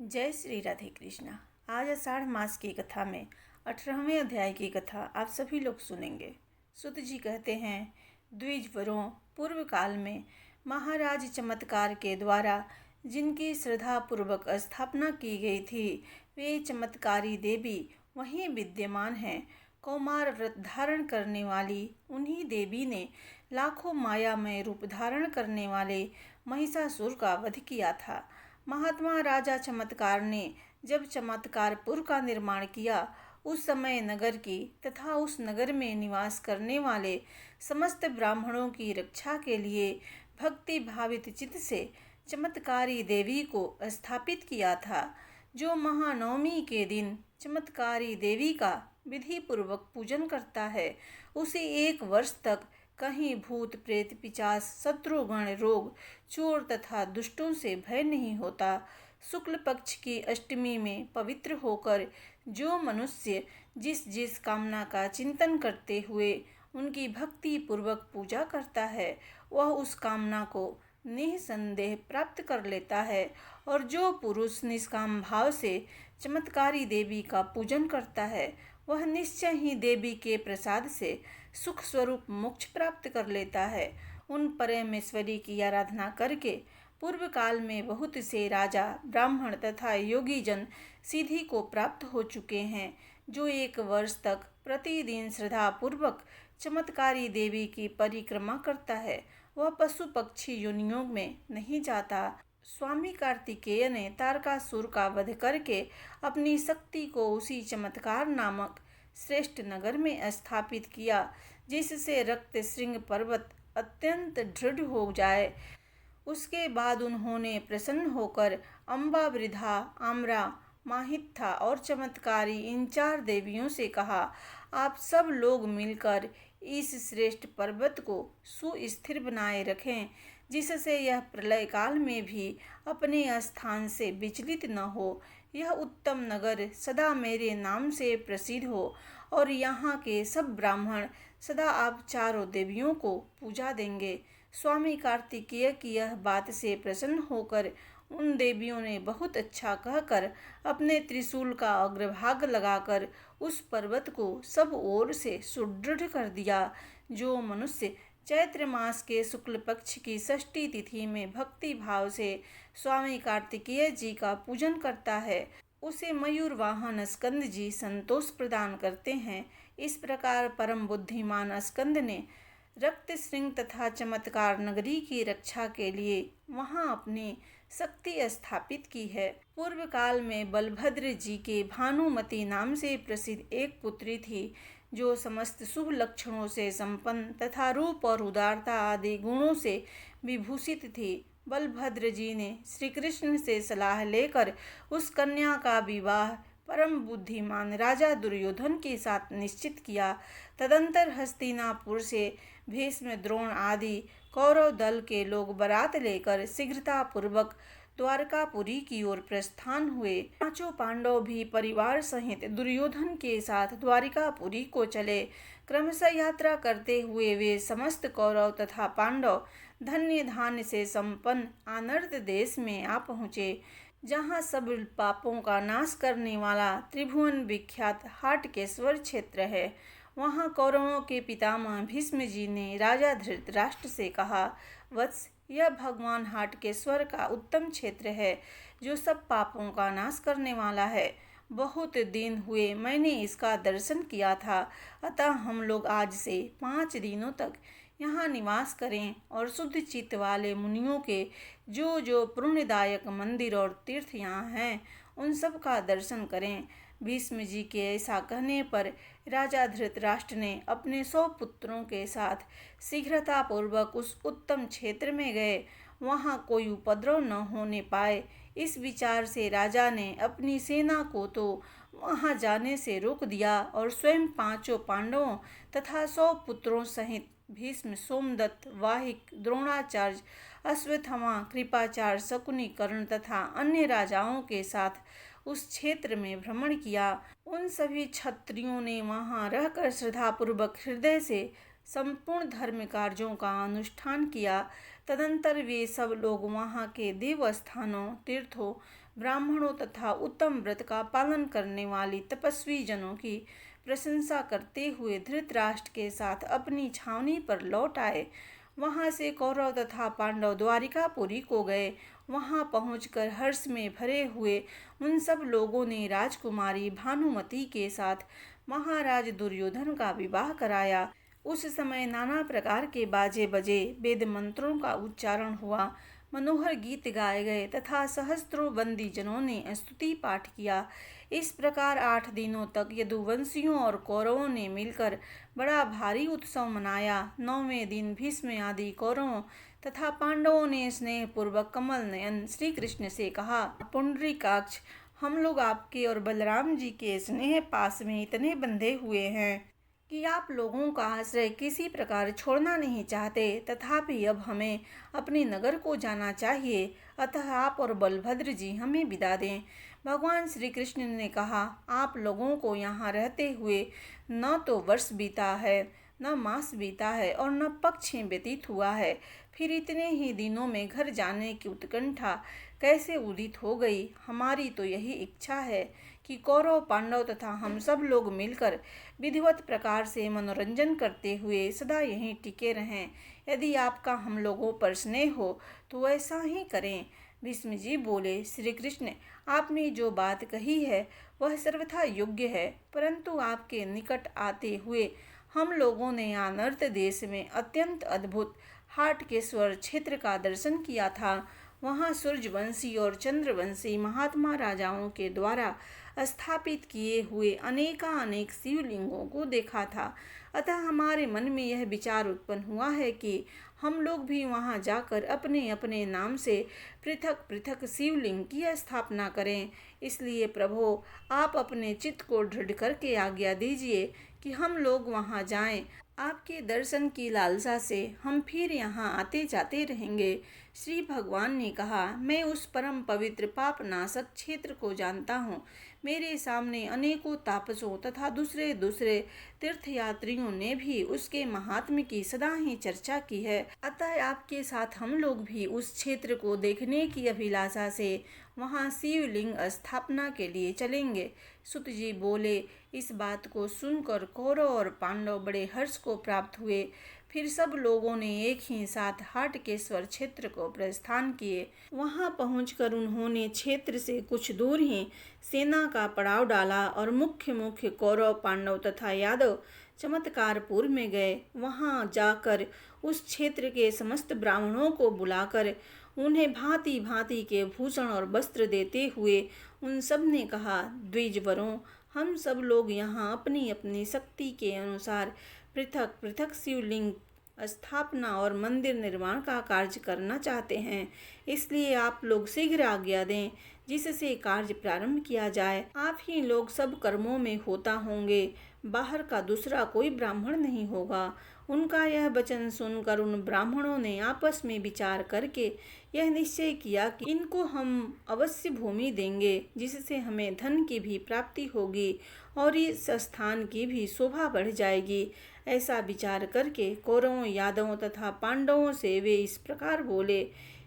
जय श्री राधे कृष्णा। आज आषाढ़ मास की कथा में 18वें अध्याय की कथा आप सभी लोग सुनेंगे। सुत जी कहते हैं, द्विजवरों, पूर्व काल में महाराज चमत्कार के द्वारा जिनकी श्रद्धा पूर्वक स्थापना की गई थी, वे चमत्कारी देवी वहीं विद्यमान हैं। कौमार व्रत धारण करने वाली उन्हीं देवी ने लाखों मायामय रूप धारण करने वाले महिषासुर का वध किया था। महात्मा राजा चमत्कार ने जब चमत्कारपुर का निर्माण किया, उस समय नगर की तथा उस नगर में निवास करने वाले समस्त ब्राह्मणों की रक्षा के लिए भक्ति भावित चित्त से चमत्कारी देवी को स्थापित किया था। जो महानवमी के दिन चमत्कारी देवी का विधि पूर्वक पूजन करता है, उसे 1 वर्ष तक कहीं भूत प्रेत पिशाच शत्रुगण रोग चोर तथा दुष्टों से भय नहीं होता। शुक्ल पक्ष की अष्टमी में पवित्र होकर जो मनुष्य जिस जिस कामना का चिंतन करते हुए उनकी भक्ति पूर्वक पूजा करता है, वह उस कामना को निसंदेह प्राप्त कर लेता है। और जो पुरुष निष्काम भाव से चमत्कारी देवी का पूजन करता है, वह निश्चय ही देवी के प्रसाद से सुख स्वरूप मोक्ष प्राप्त कर लेता है। उन परमेश्वरी की आराधना करके पूर्व काल में बहुत से राजा, ब्राह्मण तथा योगी जन सिद्धि को प्राप्त हो चुके हैं। जो 1 वर्ष तक प्रतिदिन श्रद्धा पूर्वक चमत्कारी देवी की परिक्रमा करता है, वह पशु पक्षी योनियों में नहीं जाता। स्वामी कार्तिकेय ने तारकासुर का वध करके अपनी शक्ति को उसी चमत्कार नामक श्रेष्ठ नगर में स्थापित किया, जिससे रक्त श्रृंग पर्वत अत्यंत दृढ़ हो जाए। उसके बाद उन्होंने प्रसन्न होकर अम्बा, वृद्धा, आम्रा, माहित्था और चमत्कारी इन 4 देवियों से कहा, आप सब लोग मिलकर इस श्रेष्ठ पर्वत को सुस्थिर बनाए रखें, जिससे यह प्रलय काल में भी अपने स्थान से विचलित न हो। यह उत्तम नगर सदा मेरे नाम से प्रसिद्ध हो और यहाँ के सब ब्राह्मण सदा आप 4 देवियों को पूजा देंगे। स्वामी कार्तिकेय की यह बात से प्रसन्न होकर उन देवियों ने बहुत अच्छा कहकर अपने त्रिशूल का अग्रभाग लगाकर उस पर्वत को सब ओर से सुदृढ़ कर दिया। जो मनुष्य चैत्र मास के शुक्ल पक्ष की षष्ठी तिथि में भक्ति भाव से स्वामी कार्तिकेय जी का पूजन करता है, उसे मयूर वाहन स्कंद जी संतोष प्रदान करते हैं। इस प्रकार परम बुद्धिमान स्कंद ने रक्त श्रृंग तथा चमत्कार नगरी की रक्षा के लिए वहां अपनी शक्ति स्थापित की है। पूर्व काल में बलभद्र जी के भानुमति नाम से प्रसिद्ध एक पुत्री थी, जो समस्त शुभ लक्षणों से संपन्न तथा रूप और उदारता आदि गुणों से विभूषित थी। बलभद्र जी ने श्री कृष्ण से सलाह लेकर उस कन्या का विवाह परम बुद्धिमान राजा दुर्योधन के साथ निश्चित किया। तदंतर हस्तिनापुर से भीष्म, द्रोण आदि कौरव दल के लोग बारात लेकर शीघ्रता पूर्वक द्वारकापुरी की ओर प्रस्थान हुए। 5 पांडव भी परिवार सहित दुर्योधन के साथ द्वारिकापुरी को चले। क्रमशः यात्रा करते हुए वे समस्त कौरव तथा पांडव धन्य धान्य से संपन्न आनर्त देश में आ पहुँचे, जहाँ सब पापों का नाश करने वाला त्रिभुवन विख्यात हाटकेश्वर क्षेत्र है। वहाँ कौरवों के पितामह भीष्म जी ने राजा धृतराष्ट्र से कहा, वत्स, यह भगवान हाटकेश्वर का उत्तम क्षेत्र है, जो सब पापों का नाश करने वाला है। बहुत दिन हुए मैंने इसका दर्शन किया था, अतः हम लोग आज से 5 दिनों तक यहाँ निवास करें और शुद्ध चित्त वाले मुनियों के जो जो पुण्यदायक मंदिर और तीर्थ यहाँ हैं, उन सब का दर्शन करें। भीष्म जी के ऐसा कहने पर राजा धृतराष्ट्र ने अपने 100 पुत्रों के साथ शीघ्रतापूर्वक उस उत्तम क्षेत्र में गए। वहाँ कोई उपद्रव न होने पाए, इस विचार से राजा ने अपनी सेना को तो वहाँ जाने से रोक दिया और स्वयं 5 पांडवों तथा 100 पुत्रों सहित भीष्म, सोमदत्त, वाहिक, द्रोणाचार्य, अश्वत्थामा, कृपाचार्य, शकुनी, कर्ण तथा अन्य राजाओं के साथ उस क्षेत्र में भ्रमण किया। उन सभी क्षत्रियों ने वहां रहकर श्रद्धापूर्वक हृदय से संपूर्ण धर्म कार्यों का अनुष्ठान किया। तदंतर वे सब लोग वहाँ के देव स्थानों, तीर्थों, ब्राह्मणों तथा उत्तम व्रत का पालन करने वाली तपस्वी जनों की प्रशंसा करते हुए धृतराष्ट्र के साथ अपनी छावनी पर लौट आए। वहां से कौरव तथा पांडव द्वारिकापुरी को गए। वहां पहुंचकर हर्ष में भरे हुए उन सब लोगों ने राजकुमारी भानुमति के साथ महाराज दुर्योधन का विवाह कराया। उस समय नाना प्रकार के बाजे बजे, वेद मंत्रों का उच्चारण हुआ, मनोहर गीत गाए गए तथा सहस्त्रों बंदी जनों ने स्तुति पाठ किया। इस प्रकार 8 दिनों तक यदुवंशियों और कौरवों ने मिलकर बड़ा भारी उत्सव मनाया। 9वें दिन भीष्म आदि कौरवों तथा पांडवों ने स्नेह पूर्वक कमल नयन श्री कृष्ण से कहा, पुंडरीकाक्ष, हम लोग आपके और बलराम जी के स्नेह पास में इतने बंधे हुए हैं कि आप लोगों का आश्रय किसी प्रकार छोड़ना नहीं चाहते, तथापि अब हमें अपने नगर को जाना चाहिए, अतः आप और बलभद्र जी हमें विदा दें। भगवान श्री कृष्ण ने कहा, आप लोगों को यहाँ रहते हुए न तो वर्ष बीता है, न मास बीता है और न पक्ष व्यतीत हुआ है, फिर इतने ही दिनों में घर जाने की उत्कंठा कैसे उदित हो गई। हमारी तो यही इच्छा है कि कौरव पांडव तथा हम सब लोग मिलकर विधिवत प्रकार से मनोरंजन करते हुए सदा यहीं टिके रहें। यदि आपका हम लोगों पर स्नेह हो तो ऐसा ही करें। भीष्म जी बोले, श्री कृष्ण, आपने जो बात कही है वह सर्वथा योग्य है, परंतु आपके निकट आते हुए हम लोगों ने अनर्त देश में अत्यंत अद्भुत हाटकेश्वर क्षेत्र का दर्शन किया था। वहाँ सूर्यवंशी और चंद्रवंशी महात्मा राजाओं के द्वारा स्थापित किए हुए अनेक शिवलिंगों को देखा था। अतः हमारे मन में यह विचार उत्पन्न हुआ है कि हम लोग भी वहां जाकर अपने अपने नाम से पृथक पृथक शिवलिंग की स्थापना करें। इसलिए प्रभो, आप अपने चित्त को दृढ़ करके आज्ञा दीजिए कि हम लोग वहां जाएं। आपके दर्शन की लालसा से हम फिर यहाँ आते जाते रहेंगे। श्री भगवान ने कहा, मैं उस परम पवित्र पाप नाशक क्षेत्र को जानता हूँ। मेरे सामने अनेकों तापसों तथा दूसरे दूसरे तीर्थयात्रियों ने भी उसके महात्म्य की सदा ही चर्चा की है। अतः आपके साथ हम लोग भी उस क्षेत्र को देखने की अभिलाषा से वहाँ शिवलिंग स्थापना के लिए चलेंगे। सुत जी बोले, इस बात को सुनकर कौरव और पांडव बड़े हर्ष को प्राप्त हुए। फिर सब लोगों ने एक ही साथ हाटकेश्वर क्षेत्र को प्रस्थान किए। वहां पहुंचकर उन्होंने क्षेत्र से कुछ दूर ही सेना का पड़ाव डाला और मुख्य कौरव पांडव तथा यादव चमत्कारपुर में गए। वहां जाकर उस क्षेत्र के समस्त ब्राह्मणों को बुलाकर उन्हें भांति भांति के भूषण और वस्त्र देते हुए उन सब ने कहा, द्विजवरों, हम सब लोग यहाँ अपनी अपनी शक्ति के अनुसार पृथक पृथक शिवलिंग स्थापना और मंदिर निर्माण का कार्य करना चाहते हैं। इसलिए आप लोग शीघ्र आज्ञा दें, जिससे कार्य प्रारंभ किया जाए। आप ही लोग सब कर्मों में होता होंगे, बाहर का दूसरा कोई ब्राह्मण नहीं होगा। उनका यह वचन सुनकर उन ब्राह्मणों ने आपस में विचार करके यह निश्चय किया कि इनको हम अवश्य भूमि देंगे, जिससे हमें धन की भी प्राप्ति होगी और इस स्थान की भी शोभा बढ़ जाएगी। ऐसा विचार करके कौरवों, यादवों तथा पांडवों से वे इस प्रकार बोले,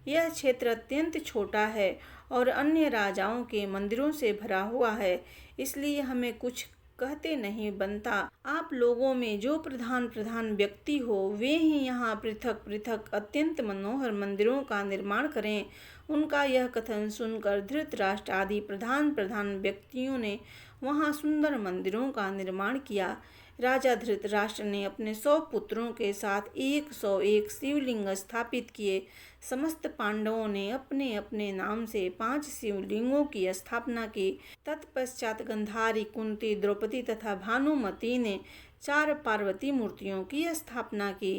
यह क्षेत्र अत्यंत छोटा है और अन्य राजाओं के मंदिरों से भरा हुआ है, इसलिए हमें कुछ कहते नहीं बनता। आप लोगों में जो प्रधान प्रधान व्यक्ति हो वे ही यहाँ पृथक पृथक अत्यंत मनोहर मंदिरों का निर्माण करें। उनका यह कथन सुनकर धृतराष्ट्र आदि प्रधान प्रधान व्यक्तियों ने वहाँ सुंदर मंदिरों का निर्माण किया। राजा धृतराष्ट्र ने अपने 100 पुत्रों के साथ 101 शिवलिंग स्थापित किए। समस्त पांडवों ने अपने अपने नाम से 5 शिवलिंगों की स्थापना की। तत्पश्चात गंधारी, कुंती, द्रौपदी तथा भानुमति ने 4 पार्वती मूर्तियों की स्थापना की।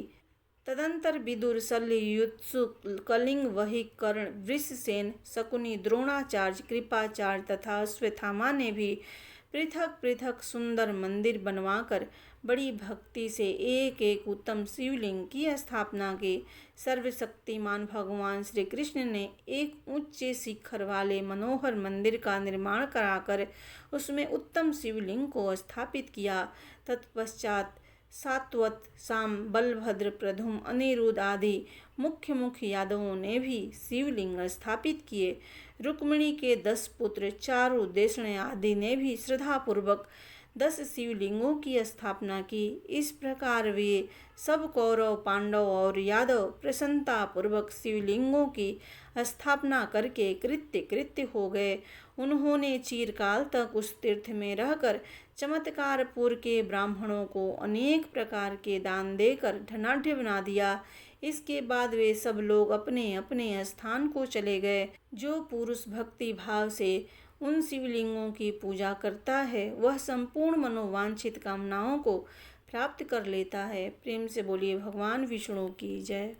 तदंतर विदुर, शल्य, युत्सु, कलिंग, वही, कर्ण, वृषसेन, शकुनी, द्रोणाचार्य, कृपाचार्य तथा अश्वत्थामा ने भी पृथक पृथक सुंदर मंदिर बनवाकर बड़ी भक्ति से एक एक उत्तम शिवलिंग की स्थापना की। सर्वशक्तिमान भगवान श्री कृष्ण ने एक ऊंचे शिखर वाले मनोहर मंदिर का निर्माण कराकर उसमें उत्तम शिवलिंग को स्थापित किया। तत्पश्चात सात्वत, साम, बलभद्र, प्रधुम, अनिरुद्ध आदि मुख्य यादवों ने भी शिवलिंग स्थापित किए। रुक्मिणी के 10 पुत्र चारु, देशण आदि ने भी श्रद्धापूर्वक 10 शिवलिंगों की स्थापना की। इस प्रकार वे सब कौरव, पांडव और यादव प्रसन्नता पूर्वक शिवलिंगों की स्थापना करके कृत्य कृत्य हो गए। उन्होंने चिरकाल तक उस तीर्थ में रहकर चमत्कारपुर के ब्राह्मणों को अनेक प्रकार के दान देकर धनाढ्य बना दिया। इसके बाद वे सब लोग अपने अपने स्थान को चले गए। जो पुरुष भक्ति भाव से उन शिवलिंगों की पूजा करता है वह संपूर्ण मनोवांछित कामनाओं को प्राप्त कर लेता है। प्रेम से बोलिए भगवान विष्णु की जय।